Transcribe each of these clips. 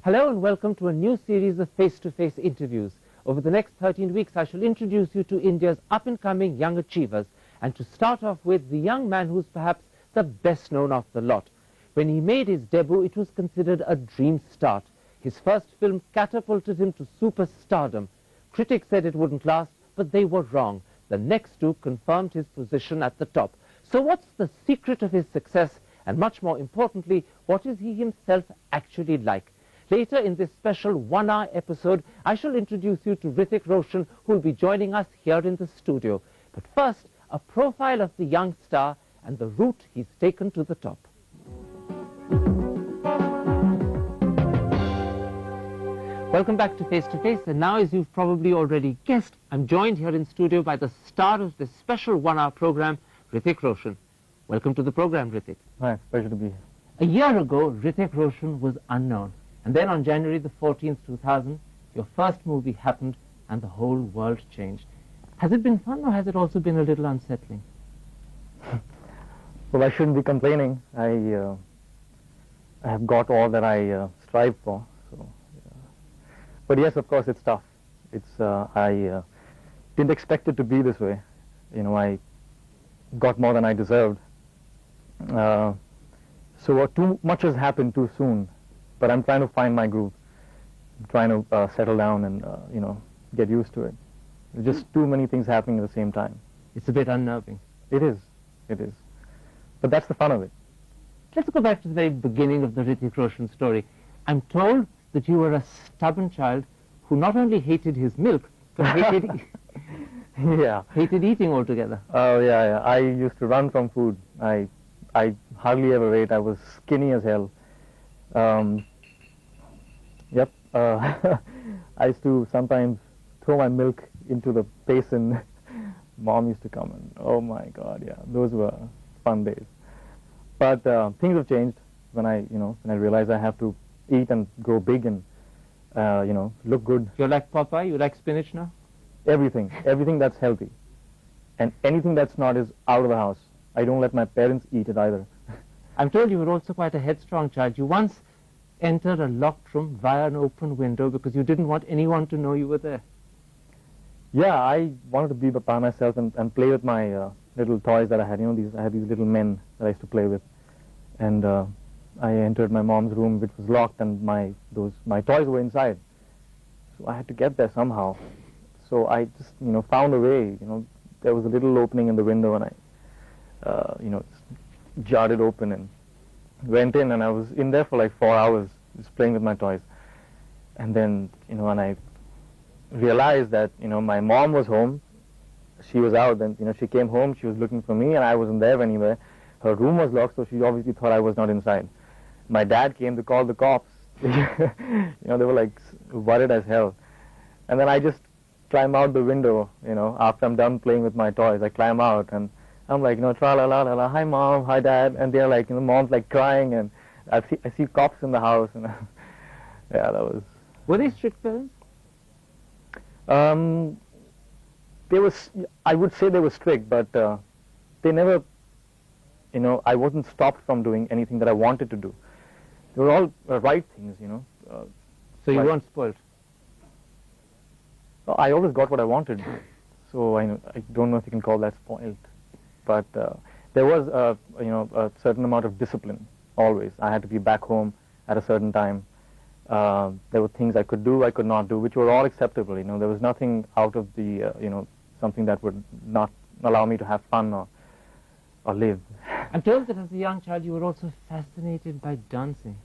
Hello and welcome to a new series of face-to-face interviews. Over the next 13 weeks, I shall introduce you to India's up-and-coming young achievers. And to start off with, the young man who's perhaps the best known of the lot. When he made his debut, it was considered a dream start. His first film catapulted him to superstardom. Critics said it wouldn't last, but they were wrong. The next two confirmed his position at the top. So what's the secret of his success? And much more importantly, what is he himself actually like? Later in this special one-hour episode, I shall introduce you to Hrithik Roshan, who will be joining us here in the studio. But first, a profile of the young star and the route he's taken to the top. Welcome back to Face to Face, and now, as you've probably already guessed, I'm joined here in studio by the star of this special one-hour program, Hrithik Roshan. Welcome to the program, Hrithik. Hi, it's a pleasure to be here. A year ago, Hrithik Roshan was unknown. And then on January the 14th, 2000, your first movie happened and the whole world changed. Has it been fun or has it also been a little unsettling? Well, I shouldn't be complaining. I have got all that I strive for. So, but yes, of course, it's tough. I didn't expect it to be this way. You know, I got more than I deserved. So too much has happened too soon. But I'm trying to find my groove. I'm trying to settle down and, you know, get used to it. There's just too many things happening at the same time. It's a bit unnerving. It is. It is. But that's the fun of it. Let's go back to the very beginning of the Hrithik Roshan story. I'm told that you were a stubborn child who not only hated his milk, but hated, hated eating altogether. Oh, yeah. I used to run from food. I hardly ever ate. I was skinny as hell. Yep. I used to sometimes throw my milk into the basin. Mom used to come and, oh my God, yeah, those were fun days. But things have changed when I realized I have to eat and grow big and, look good. You're like Popeye? You like spinach now? Everything that's healthy. And anything that's not is out of the house. I don't let my parents eat it either. I'm told you were also quite a headstrong child. You once entered a locked room via an open window because you didn't want anyone to know you were there. Yeah, I wanted to be by myself and play with my little toys that I had. You know, I had these little men that I used to play with. And I entered my mom's room, which was locked, and my toys were inside. So I had to get there somehow. So I just, found a way. There was a little opening in the window, and I, jarred it open and went in, and I was in there for like 4 hours just playing with my toys. And then, when I realized that, my mom was home, she was out, and, she came home, she was looking for me, and I wasn't there anywhere. Her room was locked, so she obviously thought I was not inside. My dad came to call the cops. They were like worried as hell. And then I just climb out the window, after I'm done playing with my toys. I climb out, and I'm like, tra-la-la-la-la, hi mom, hi dad, and they're like, mom's like crying, and I see cops in the house, and yeah, that was... Were they strict parents? I would say they were strict, but they never, I wasn't stopped from doing anything that I wanted to do. They were all right things, So you weren't spoiled? I always got what I wanted, so I don't know if you can call that spoiled. But there was, a certain amount of discipline, always. I had to be back home at a certain time. There were things I could do, I could not do, which were all acceptable. There was nothing out of the, something that would not allow me to have fun or live. I'm told that as a young child you were also fascinated by dancing.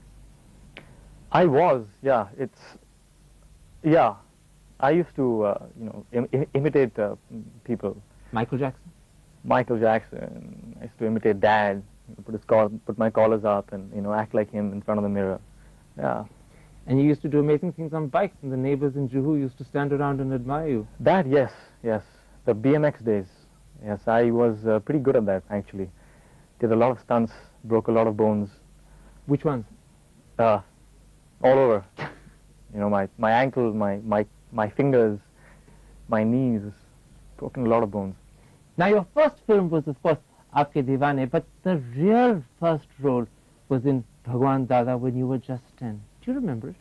I was, yeah. I used to, imitate people. Michael Jackson? Michael Jackson. I used to imitate Dad, put my collars up and, act like him in front of the mirror. Yeah. And you used to do amazing things on bikes, and the neighbors in Juhu used to stand around and admire you. That, yes. The BMX days. Yes, I was pretty good at that, actually. Did a lot of stunts, broke a lot of bones. Which ones? All over. My ankles, my fingers, my knees, broken a lot of bones. Now, your first film was, of course, Aapke Deewane, but the real first role was in Bhagwan Dada when you were just 10. Do you remember it?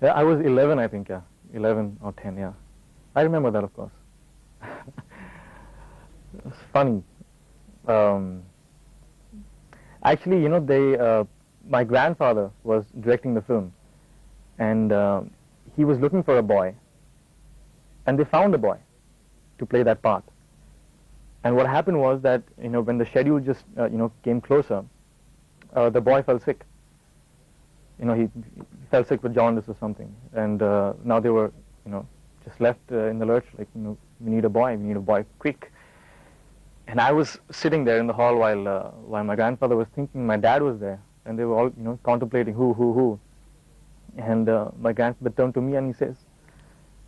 Yeah, I was 11, I think, yeah. 11 or 10, yeah. I remember that, of course. It's funny. Actually, you know, my grandfather was directing the film, and he was looking for a boy, and they found a boy to play that part. And what happened was that, you know, when the schedule just, you know, came closer, the boy fell sick. You know, he fell sick with jaundice or something, and now they were, you know, just left in the lurch, like, you know, we need a boy quick. And I was sitting there in the hall while my grandfather was thinking. My dad was there, and they were all, you know, contemplating who. And my grandfather turned to me and he says,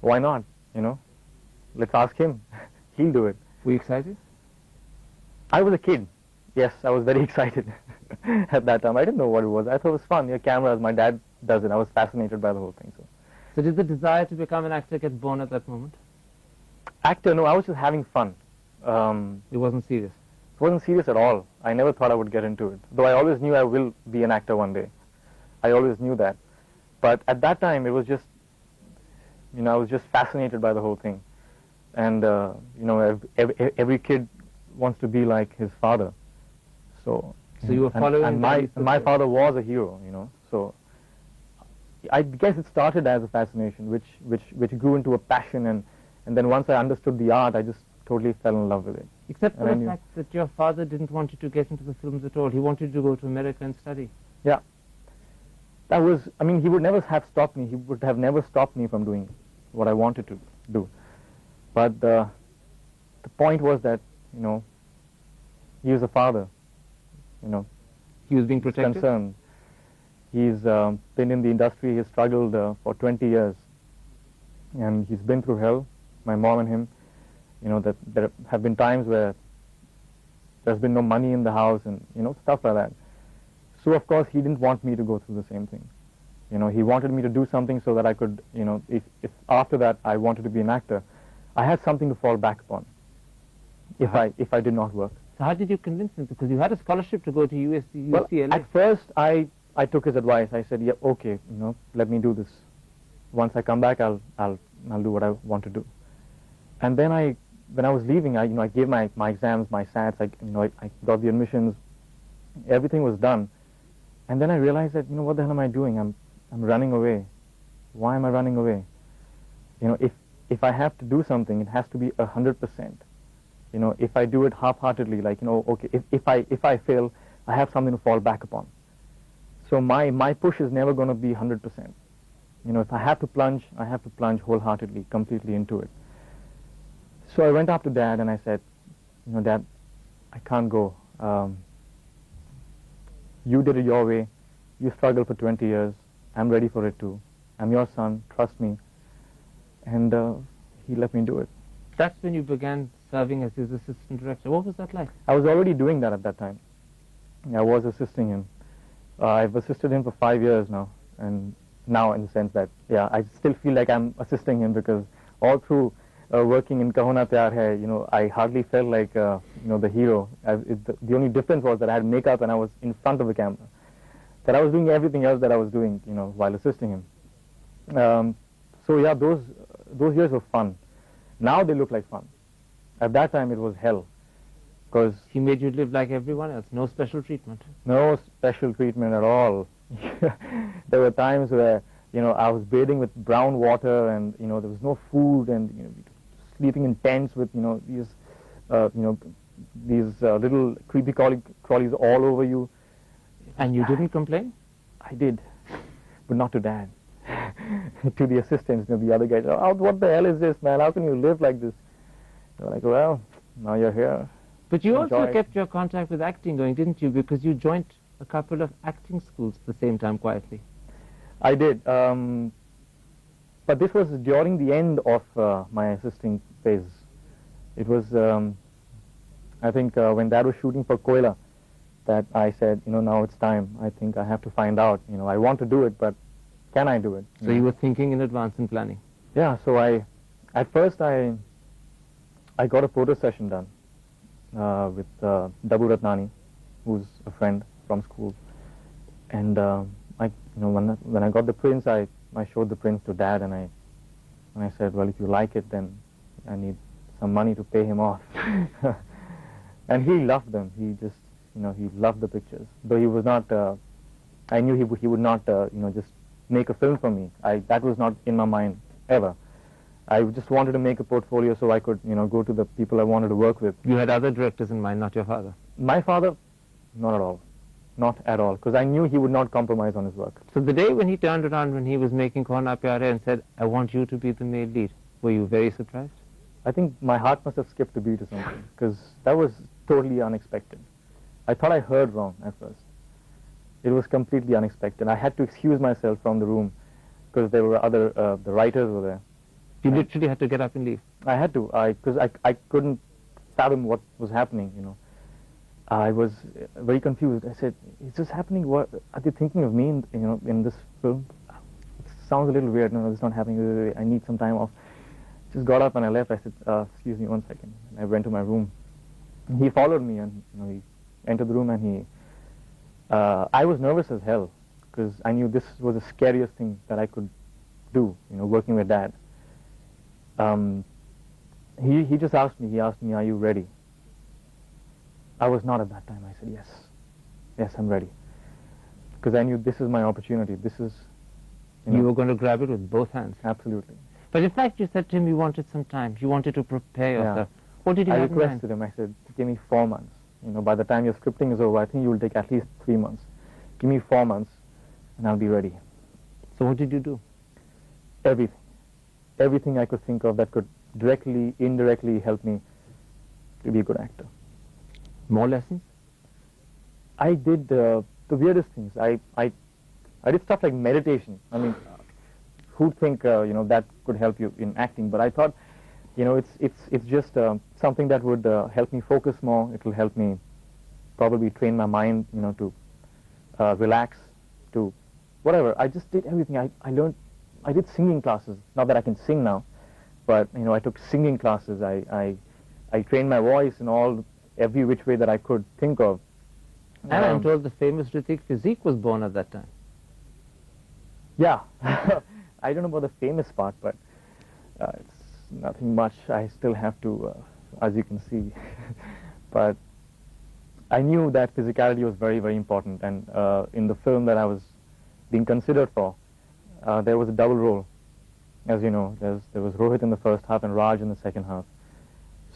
"Why not? You know, let's ask him. He'll do it." Were you excited? I was a kid. Yes, I was very excited at that time. I didn't know what it was. I thought it was fun. Your cameras, my dad does it. I was fascinated by the whole thing. So did the desire to become an actor get born at that moment? Actor, no, I was just having fun. It wasn't serious? It wasn't serious at all. I never thought I would get into it. Though I always knew I will be an actor one day. I always knew that. But at that time, it was just, you know, I was just fascinated by the whole thing. And, you know, every kid wants to be like his father. So you were following... And my father was a hero, you know. So I guess it started as a fascination, which grew into a passion. And then once I understood the art, I just totally fell in love with it. Except for the fact that your father didn't want you to get into the films at all. He wanted you to go to America and study. Yeah. That was, I mean, he would never have stopped me. He would have never stopped me from doing what I wanted to do. But the point was that, you know, he was a father, you know. He was being protected? Concerned. He's been in the industry. He's struggled for 20 years. And he's been through hell, my mom and him. You know, that there have been times where there's been no money in the house and, you know, stuff like that. So, of course, he didn't want me to go through the same thing. You know, he wanted me to do something so that I could, you know, if after that I wanted to be an actor, I had something to fall back upon if I did not work. So how did you convince him? Because you had a scholarship to go to UCLA. Well, at first, I took his advice. I said, yeah, okay, you know, let me do this. Once I come back, I'll do what I want to do. And then when I was leaving, you know, I gave my exams, my SATs, I got the admissions, everything was done. And then I realized that, you know, what the hell am I doing? I'm running away. Why am I running away? You know, if I have to do something, it has to be 100%. You know, if I do it half-heartedly, like, you know, okay, if I fail, I have something to fall back upon. So my push is never going to be 100%. You know, if I have to plunge, I have to plunge wholeheartedly, completely into it. So I went up to Dad and I said, you know, Dad, I can't go. You did it your way. You struggled for 20 years. I'm ready for it too. I'm your son. Trust me. And he let me do it. That's when you began serving as his assistant director. What was that like? I was already doing that at that time. I was assisting him. I've assisted him for 5 years now. And now in the sense that, yeah, I still feel like I'm assisting him because all through working in Kaho Naa, Pyaar Hai, you know, I hardly felt like, you know, the hero. The only difference was that I had makeup and I was in front of the camera. That I was doing everything else that I was doing, you know, while assisting him. So yeah, those years were fun. Now they look like fun. At that time it was hell. Because he made you live like everyone else, no special treatment. No special treatment at all. There were times where, you know, I was bathing with brown water and, you know, there was no food and, you know, sleeping in tents with, you know, these little creepy crawlies all over you. And you didn't complain? I did, but not to Dad. To the assistants, you know, the other guys, oh, what the hell is this, man? How can you live like this? They're like, well, now you're here. But you also kept your contact with acting going, didn't you? Because you joined a couple of acting schools at the same time quietly. I did. But this was during the end of my assisting phase. It was, I think, when Dad was shooting for Koila, that I said, you know, now it's time. I think I have to find out. You know, I want to do it, but can I do it? So you were thinking in advance and planning? Yeah, so at first I got a photo session done with Dabu Ratnani, who's a friend from school. And you know, when I got the prints, I I showed the prints to Dad, and I said, well, if you like it, then I need some money to pay him off. And he loved them. He just, he loved the pictures. Though he was not, I knew he would not, just make a film for me. That was not in my mind ever. I just wanted to make a portfolio so I could, go to the people I wanted to work with. You had other directors in mind, not your father? My father, not at all. Not at all, because I knew he would not compromise on his work. So the day when he turned around when he was making Kaho Naa, Pyaar Hai and said, I want you to be the male lead, were you very surprised? I think my heart must have skipped a beat or something, because that was totally unexpected. I thought I heard wrong at first. It was completely unexpected. I had to excuse myself from the room, because there were other, the writers were there. You literally had to get up and leave? I had to, because I couldn't fathom what was happening, I was very confused. I said, is this happening? What are they thinking of me in this film? It sounds a little weird. No, it's not happening. I need some time off. Just got up and I left. I said, excuse me 1 second. And I went to my room. And he followed me, and he entered the room, and I was nervous as hell, because I knew this was the scariest thing that I could do, working with Dad. He just asked me, are you ready? I was not at that time. I said, yes. Yes, I'm ready. Because I knew this is my opportunity. This is, You were going to grab it with both hands. Absolutely. But in fact, you said to him you wanted some time. You wanted to prepare yourself. Yeah. What did you have in mind? I requested him. I said, give me 4 months. By the time your scripting is over, I think you will take at least 3 months. Give me 4 months, and I'll be ready. So what did you do? Everything. Everything I could think of that could directly, indirectly help me to be a good actor. More lessons? I did the weirdest things. I did stuff like meditation. I mean, who'd think that could help you in acting? But I thought, it's just something that would help me focus more. It will help me probably train my mind, to relax, to whatever. I just did everything. I did singing classes. Not that I can sing now, but I took singing classes. I trained my voice in every which way that I could think of. And I'm told the famous Hrithik physique was born at that time. Yeah. I don't know about the famous part, but it's nothing much. I still have to, as you can see. But I knew that physicality was very, very important. And in the film that I was being considered for, there was a double role. As you know, there was Rohit in the first half and Raj in the second half.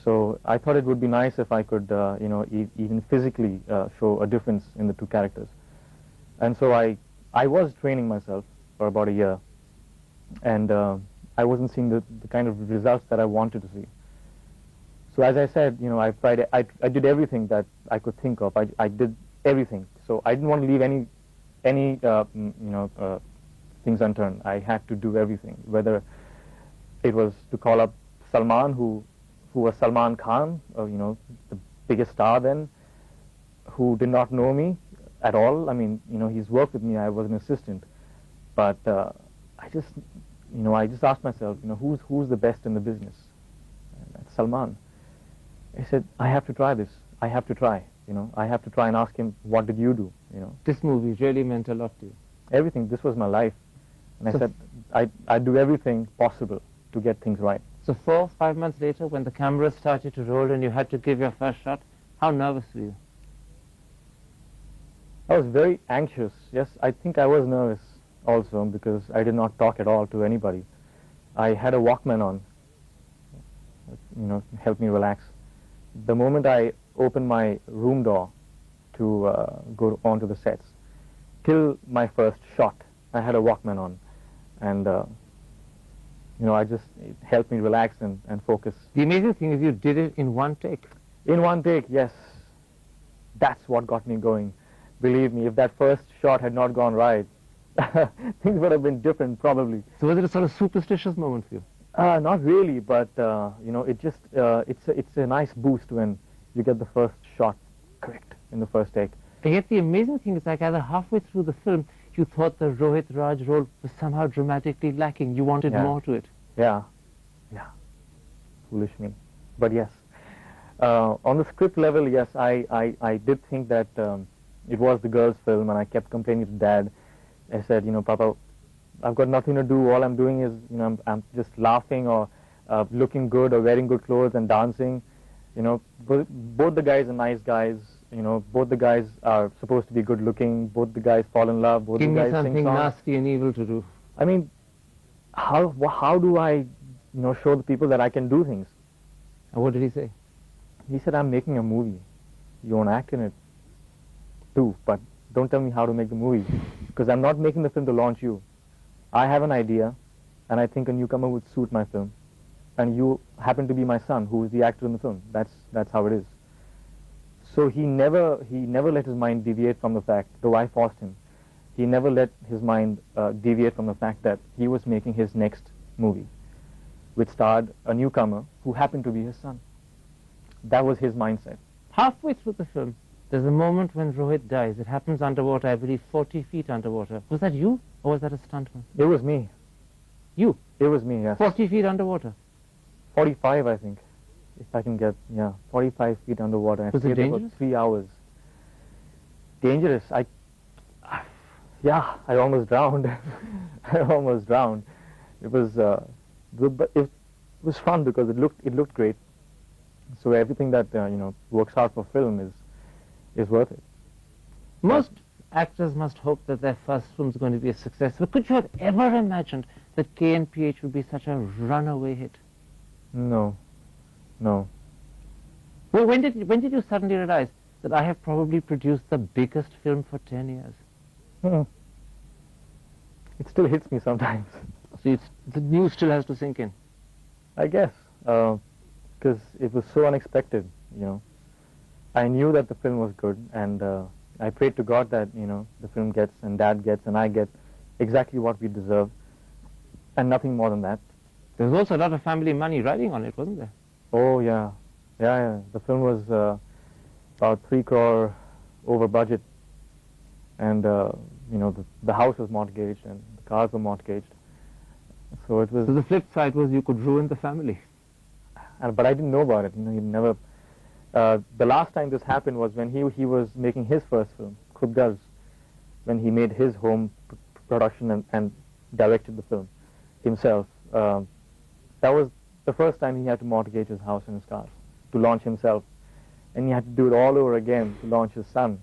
So I thought it would be nice if I could, even physically show a difference in the two characters. And so I was training myself for about a year, and I wasn't seeing the kind of results that I wanted to see. So as I said, I did everything that I could think of. I did everything. So I didn't want to leave any things unturned. I had to do everything, whether it was to call up Salman, who was Salman Khan, the biggest star then, who did not know me at all. I mean, he's worked with me. I was an assistant, but I just asked myself, who's the best in the business? And that's Salman. I said, I have to try this. I have to try. I have to try and ask him, what did you do? This movie really meant a lot to you. Everything. This was my life, and I said, I'd do everything possible to get things right. So 4 or 5 months later, when the camera started to roll and you had to give your first shot, how nervous were you? I was very anxious. Yes, I think I was nervous also, because I did not talk at all to anybody. I had a Walkman on, help me relax. The moment I opened my room door to go onto the sets, till my first shot, I had a Walkman on, and it helped me relax and focus. The amazing thing is you did it in one take. In one take, yes. That's what got me going. Believe me, if that first shot had not gone right, things would have been different, probably. So was it a sort of superstitious moment for you? Not really, but it's a nice boost when you get the first shot correct in the first take. And yet the amazing thing is, like, either halfway through the film, you thought the Rohit Raj role was somehow dramatically lacking. You wanted more to it. Yeah. Foolish me. But yes. On the script level, yes, I did think that it was the girls' film, and I kept complaining to Dad. I said, Papa, I've got nothing to do. All I'm doing is, I'm just laughing or looking good or wearing good clothes and dancing. Both the guys are nice guys. Both the guys are supposed to be good looking. Both the guys fall in love. Both Give the me guys sing something songs. nasty and evil to do. I mean, how do I, show the people that I can do things? And what did he say? He said, I'm making a movie. You want to act in it too, but don't tell me how to make the movie, because I'm not making the film to launch you. I have an idea, and I think a newcomer would suit my film. And you happen to be my son, who is the actor in the film. That's how it is. So he never let his mind deviate from the fact, though I forced him. He never let his mind deviate from the fact that he was making his next movie, which starred a newcomer who happened to be his son. That was his mindset. Halfway through the film, there's a moment when Rohit dies. It happens underwater, I believe 40 feet underwater. Was that you, or was that a stuntman? It was me. You? It was me, yes. 40 feet underwater? 45, I think. If I can get, 45 feet underwater. Was it dangerous? For 3 hours. Dangerous. I almost drowned. I almost drowned. It was, but it was fun because it looked great. So everything that works hard for film is worth it. Most actors must hope that their first film is going to be a success. But could you have ever imagined that KNPH would be such a runaway hit? No. Well, when did you suddenly realize that I have probably produced the biggest film for 10 years? It still hits me sometimes. So the news still has to sink in. I guess, because it was so unexpected, I knew that the film was good, and I prayed to God that, the film gets, and Dad gets, and I get exactly what we deserve, and nothing more than that. There was also a lot of family money riding on it, wasn't there? Oh, yeah. Yeah. The film was about 3 crore over budget, and, the house was mortgaged, and the cars were mortgaged. So it was... So the flip side was you could ruin the family. But I didn't know about it. You never... the last time this happened was when he was making his first film, Khud Garz, when he made his home production and directed the film himself. That was the first time he had to mortgage his house and his cars to launch himself. And he had to do it all over again to launch his son.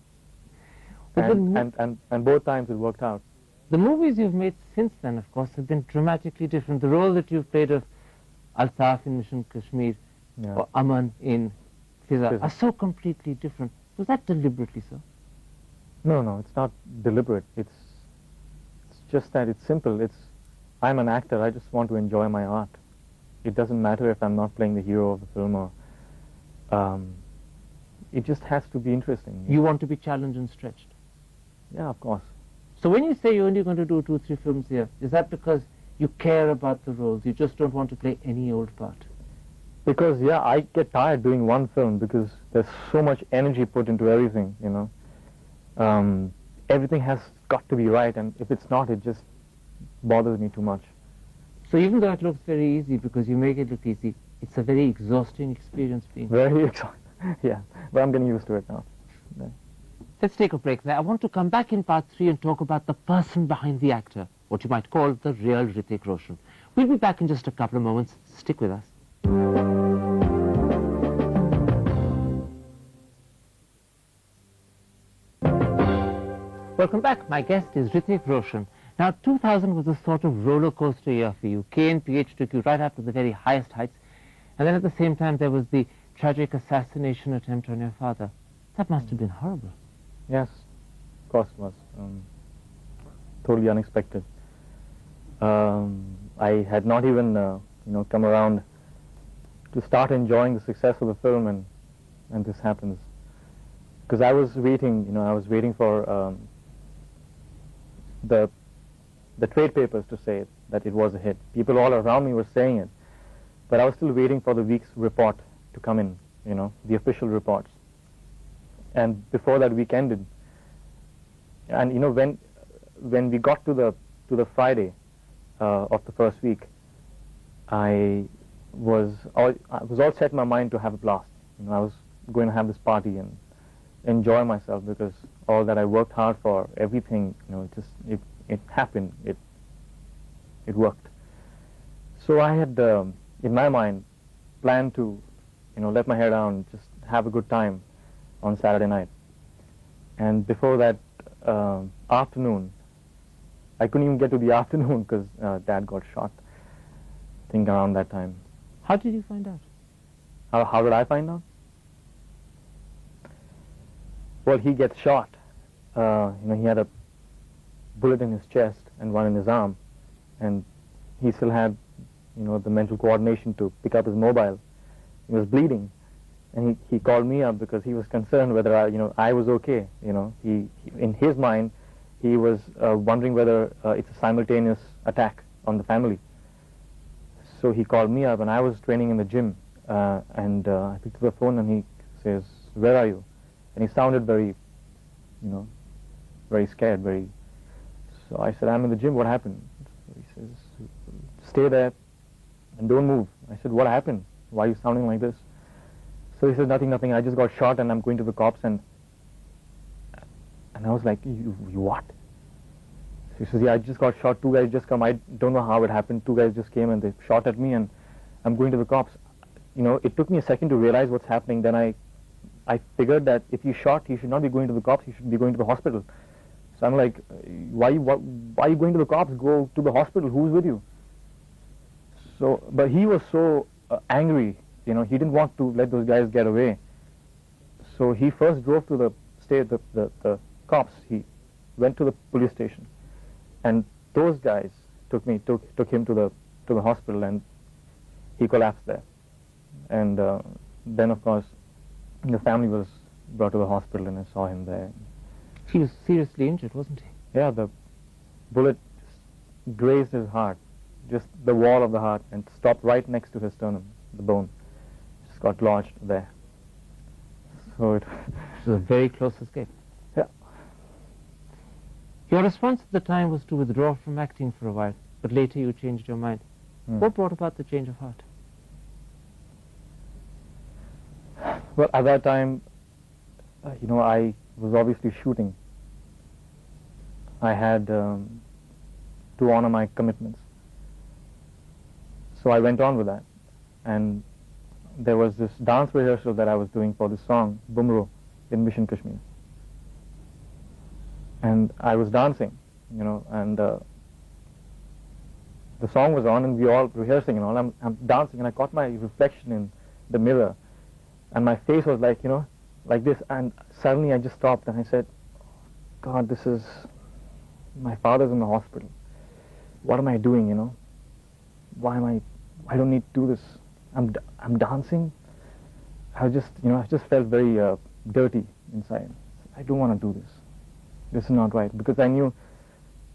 And both times it worked out. The movies you've made since then, of course, have been dramatically different. The role that you've played of Altaf in Mission Kashmir, or Aman in Fiza, are so completely different. Was that deliberately so? No, it's not deliberate. It's just that it's simple. I'm an actor. I just want to enjoy my art. It doesn't matter if I'm not playing the hero of the film or... it just has to be interesting. You want to be challenged and stretched? Yeah, of course. So when you say you're only going to do 2 or 3 films here, is that because you care about the roles? You just don't want to play any old part? Because, I get tired doing one film because there's so much energy put into everything, Everything has got to be right, and if it's not, it just bothers me too much. So even though it looks very easy because you make it look easy, it's a very exhausting experience being... Very exhausting, yeah. But I'm getting used to it now. Yeah. Let's take a break there. I want to come back in part 3 and talk about the person behind the actor, what you might call the real Hrithik Roshan. We'll be back in just a couple of moments. Stick with us. Welcome back. My guest is Hrithik Roshan. Now, 2000 was a sort of roller coaster year for you. KNPH took you right up to the very highest heights, and then at the same time there was the tragic assassination attempt on your father. That must have been horrible. Yes, of course it was. Totally unexpected. I had not even, come around to start enjoying the success of the film, and this happens. Because I was waiting, I was waiting for the trade papers to say that it was a hit. People all around me were saying it, but I was still waiting for the week's report to come in, the official reports. And before that week ended, and when we got to the Friday of the first week, I was all set in my mind to have a blast. I was going to have this party and enjoy myself because all that I worked hard for, everything, it happened. it worked. So I had, in my mind, planned to, let my hair down, just have a good time on Saturday night. And before that afternoon, I couldn't even get to the afternoon because Dad got shot, I think around that time. How did you find out? How did I find out? Well, he gets shot. He had a bullet in his chest and one in his arm, and he still had, the mental coordination to pick up his mobile. He was bleeding, and he called me up because he was concerned whether I was okay. He in his mind, he was wondering whether it's a simultaneous attack on the family. So he called me up, and I was training in the gym, and I picked up the phone, and he says, "Where are you?" And he sounded very, very scared, very. So I said, "I'm in the gym. What happened?" So he says, "Stay there and don't move." I said, "What happened? Why are you sounding like this?" So he says, "Nothing. I just got shot and I'm going to the cops." And I was like, you what? So he says, "Yeah, I just got shot. Two guys just come. I don't know how it happened. Two guys just came and they shot at me and I'm going to the cops." It took me a second to realize what's happening. Then I figured that if he's shot, he should not be going to the cops. He should be going to the hospital. So I'm like, why are you going to the cops? Go to the hospital. Who's with you? So, but he was so angry. He didn't want to let those guys get away. So he first drove to the cops. He went to the police station, and those guys took him to the hospital, and he collapsed there. And then, of course, the family was brought to the hospital, and I saw him there. He was seriously injured, wasn't he? Yeah, the bullet just grazed his heart, just the wall of the heart, and stopped right next to his sternum, the bone. Just got lodged there. So it was a very close escape. Yeah. Your response at the time was to withdraw from acting for a while, but later you changed your mind. What brought about the change of heart? Well, at that time, I was obviously shooting. I had to honor my commitments. So I went on with that. And there was this dance rehearsal that I was doing for this song, Bumro, in Mission Kashmir. And I was dancing, and the song was on and we were all rehearsing and all. I'm dancing and I caught my reflection in the mirror. And my face was like, like this, and suddenly I just stopped and I said, "God, my father's in the hospital. What am I doing, I don't need to do this. I'm dancing." I just felt very dirty inside. I don't want to do this. This is not right. Because I knew,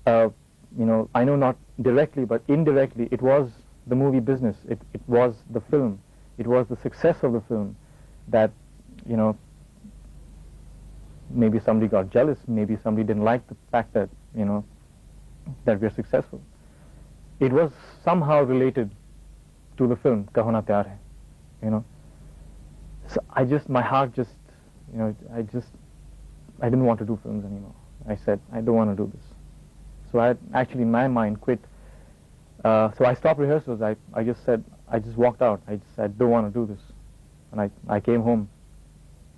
I know not directly, but indirectly, it was the movie business. It was the film. It was the success of the film that, maybe somebody got jealous, maybe somebody didn't like the fact that, that we're successful. It was somehow related to the film, Kaho Naa, Pyaar Hai, So my heart just, I didn't want to do films anymore. I said, I don't want to do this. So I actually, in my mind, quit. So I stopped rehearsals. I just walked out. I just said, I don't want to do this. And I came home.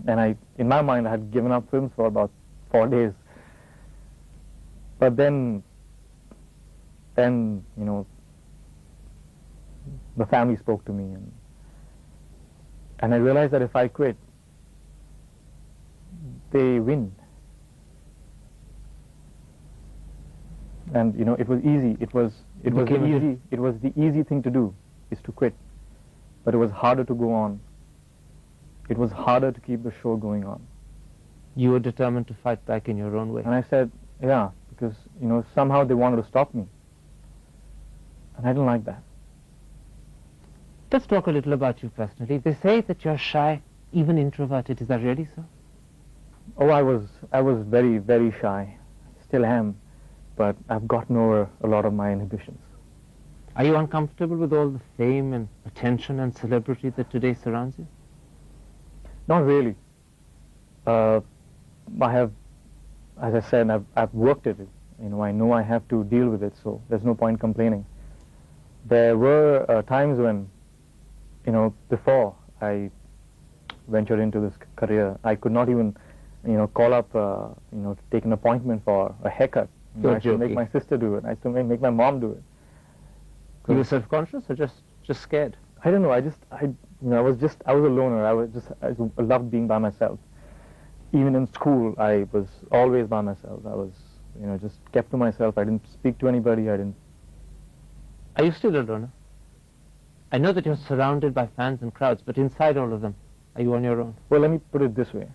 And in my mind, I had given up films for about 4 days. But then, the family spoke to me, and I realized that if I quit, they win. And it was easy. It was the easy thing to do, is to quit. But it was harder to go on. It was harder to keep the show going on. You were determined to fight back in your own way. And I said, yeah, because, somehow they wanted to stop me. And I didn't like that. Let's talk a little about you personally. They say that you're shy, even introverted. Is that really so? Oh, I was very, very shy. Still am. But I've gotten over a lot of my inhibitions. Are you uncomfortable with all the fame and attention and celebrity that today surrounds you? Not really. I have, as I said, I've worked at it. I know I have to deal with it, so there's no point complaining. There were times when, you know, before I ventured into this career, I could not even, you know, call up, you know, to take an appointment for a haircut. You know, I used to make my sister do it. I used to make my mom do it. You were self-conscious or just scared? I don't know. I was a loner. I loved being by myself. Even in school, I was always by myself. I was, you know, just kept to myself. I didn't speak to anybody. Are you still a loner? I know that you're surrounded by fans and crowds, but inside all of them, are you on your own? Well, let me put it this way.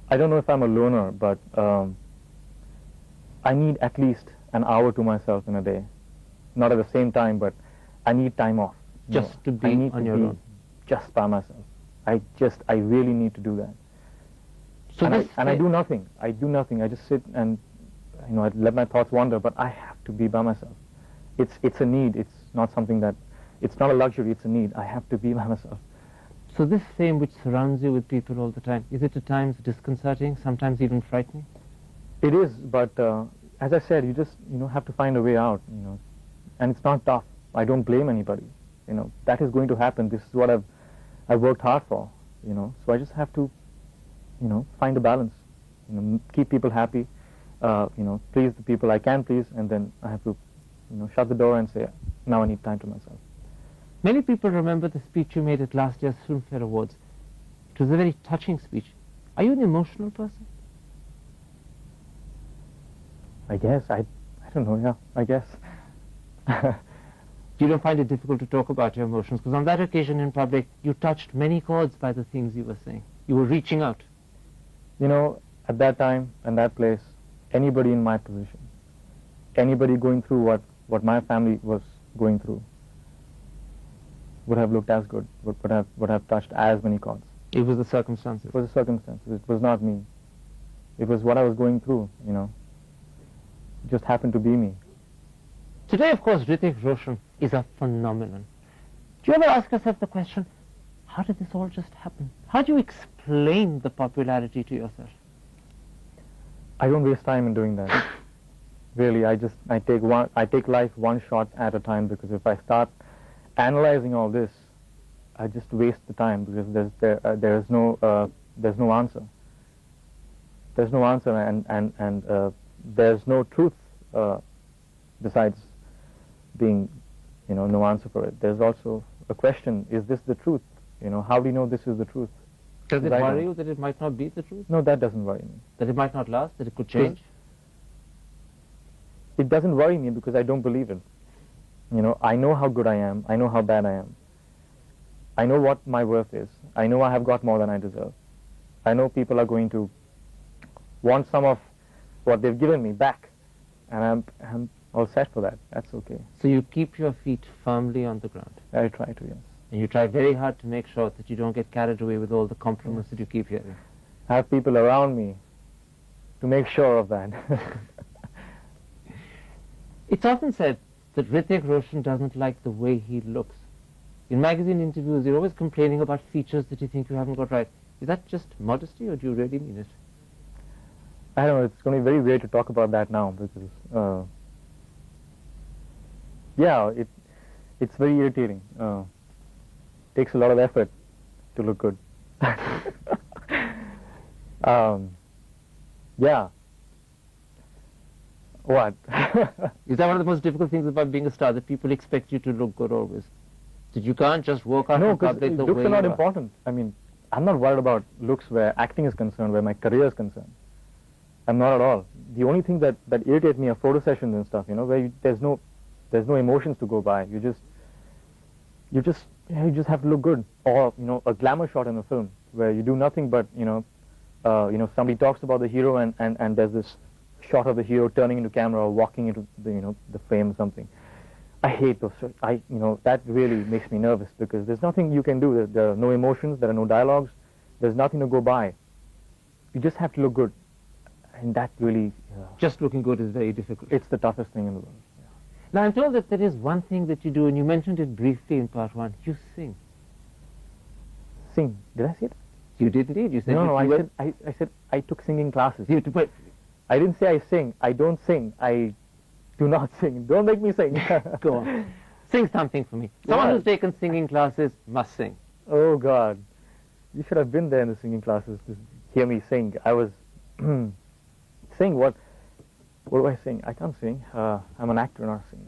I don't know if I'm a loner, but I need at least an hour to myself in a day. Not at the same time, but I need time off. Just to be on your own? Just by myself. I really need to do that. So I do nothing. I do nothing. I just sit and, you know, I let my thoughts wander, but I have to be by myself. It's a need. It's not something that, it's not a luxury, it's a need. I have to be by myself. So this fame which surrounds you with people all the time, is it at times disconcerting, sometimes even frightening? It is, but as I said, you just, you know, have to find a way out, you know. And it's not tough. I don't blame anybody. You know, that is going to happen. This is what I've worked hard for, you know. So I just have to, you know, find a balance. You know, keep people happy, you know, please the people I can please, and then I have to, you know, shut the door and say, now I need time to myself. Many people remember the speech you made at last year's Filmfare Awards. It was a very touching speech. Are you an emotional person? I guess. I don't know, yeah, I guess. You don't find it difficult to talk about your emotions? Because on that occasion in public, you touched many chords by the things you were saying. You were reaching out. You know, at that time and that place, anybody in my position, anybody going through what my family was going through, would have looked as good, would have touched as many chords. It was the circumstances. It was the circumstances. It was not me. It was what I was going through, you know. It just happened to be me. Today, of course, Hrithik Roshan is a phenomenon. Do you ever ask yourself the question, how did this all just happen? How do you explain the popularity to yourself? I don't waste time in doing that. Really, I take life one shot at a time, because if I start analyzing all this, I just waste the time, because there's no answer. There's no answer, and there's no truth besides being, you know, no answer for it. There's also a question: is this the truth? You know, how do you know this is the truth? Does it worry you that it might not be the truth? No, that doesn't worry me. That it might not last? That it could change? It doesn't worry me because I don't believe it. You know, I know how good I am. I know how bad I am. I know what my worth is. I know I have got more than I deserve. I know people are going to want some of what they've given me back, and I'm all set for that. That's okay. So you keep your feet firmly on the ground? I try to, yes. And you try very hard to make sure that you don't get carried away with all the compliments that you keep hearing? I have people around me to make sure of that. It's often said that Hrithik Roshan doesn't like the way he looks. In magazine interviews, you're always complaining about features that you think you haven't got right. Is that just modesty, or do you really mean it? I don't know, it's going to be very weird to talk about that now, because, yeah, it's very irritating. Takes a lot of effort to look good. Yeah. What? Is that one of the most difficult things about being a star, that people expect you to look good always? That you can't just walk out in public the way you are? No, looks are not important. I mean, I'm not worried about looks where acting is concerned, where my career is concerned. I'm not at all. The only thing that irritates me are photo sessions and stuff, you know, where there's no emotions to go by. You just have to look good. Or, you know, a glamour shot in a film where you do nothing but, you know, somebody talks about the hero and there's this shot of the hero turning into camera or walking into the, you know, the frame or something. I hate those. You know, that really makes me nervous, because there's nothing you can do. There are no emotions. There are no dialogues. There's nothing to go by. You just have to look good, and that really. Just looking good is very difficult. It's the toughest thing in the world. Yeah. Now, I'm told that there is one thing that you do, and you mentioned it briefly in part one. You sing. Sing? Did I say it? You did indeed. You said no. I said I took singing classes. But I didn't say I sing. I don't sing. I Do not sing. Don't make me sing. Go on. Sing something for me. Someone who's taken singing classes must sing. Oh, God. You should have been there in the singing classes to hear me sing. I was... Sing what? What do I sing? I can't sing. I'm an actor, not a singer.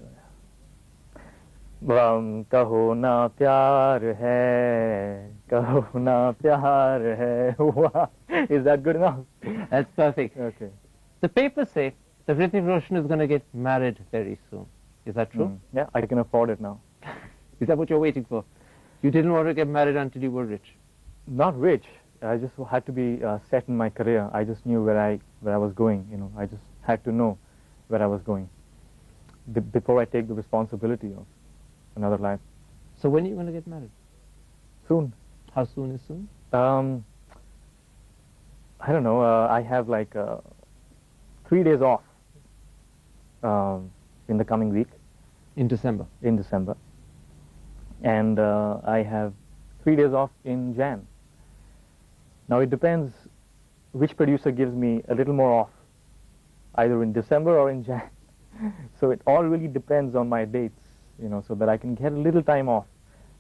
Kaho Naa Pyaar Hai, Kaho Naa Pyaar Hai. Wow. Is that good enough? That's perfect. Okay. The papers say that Hrithik Roshan is going to get married very soon. Is that true? Yeah, I can afford it now. Is that what you're waiting for? You didn't want to get married until you were rich? Not rich. I just had to be set in my career. I just knew where I was going. You know, I just had to know where I was going before I take the responsibility of another life. So when are you going to get married? Soon. How soon is soon? I don't know. I have like 3 days off in the coming week. In December? In December. And I have 3 days off in Jan. Now it depends which producer gives me a little more off, either in December or in Jan. So it all really depends on my dates, you know, so that I can get a little time off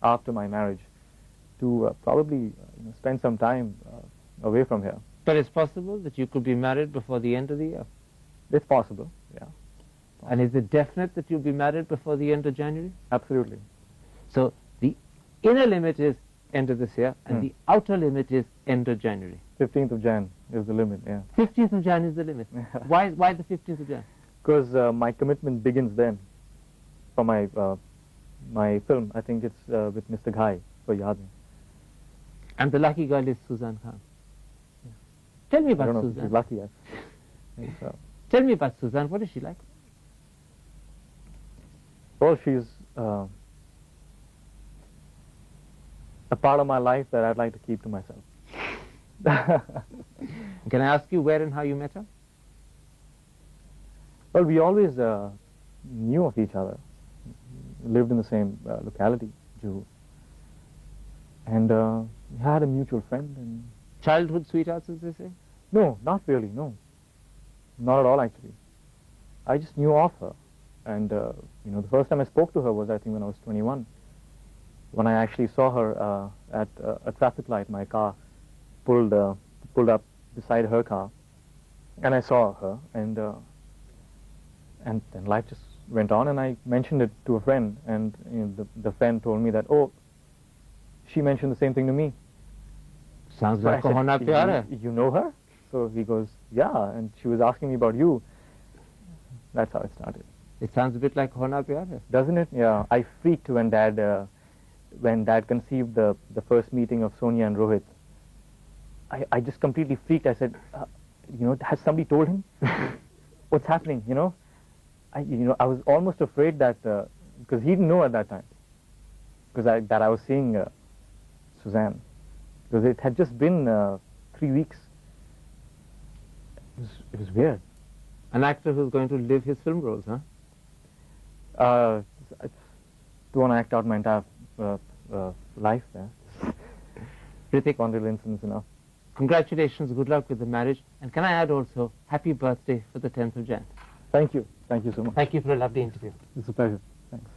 after my marriage to probably spend some time away from here. But it's possible that you could be married before the end of the year? It's possible, yeah. And is it definite that you'll be married before the end of January? Absolutely. So the inner limit is end of this year, and the outer limit is end of January. 15th of Jan is the limit, yeah. 15th of Jan is the limit. Why the 15th of Jan? Because my commitment begins then for my my film. I think it's with Mr. Ghai for Yaadein. And the lucky girl is Sussanne Khan. Yeah. Tell me about I don't know Sussanne. if she's lucky, yes. I think so. Tell me about Sussanne. What is she like? Well, she's a part of my life that I'd like to keep to myself. Can I ask you where and how you met her? Well, we always knew of each other, lived in the same locality, Juhu. And we had a mutual friend. And Childhood sweethearts, as they say? no, not really, no. Not at all, actually. I just knew of her. And, the first time I spoke to her was, I think, when I was 21. When I actually saw her at a traffic light, my car pulled up beside her car, and I saw her, and then life just went on, and I mentioned it to a friend, and the friend told me that, oh, she mentioned the same thing to me. Sounds like Kaho Naa Pyaar Hai. You know her? So he goes, yeah, and she was asking me about you. That's how it started. It sounds a bit like Kaho Naa Pyaar Hai. Doesn't it? Yeah. I freaked when Dad conceived the first meeting of Sonia and Rohit. I just completely freaked. I said, has somebody told him? What's happening, I was almost afraid that, because he didn't know at that time, because I was seeing Sussanne, because it had just been 3 weeks. It was weird. An actor who's going to live his film roles, huh? I don't want to act out my entire life there. Hrithik, one little incident enough. Congratulations, good luck with the marriage, and can I add also, happy birthday for the 10th of Jan. Thank you so much. Thank you for a lovely interview. It's a pleasure. Thanks.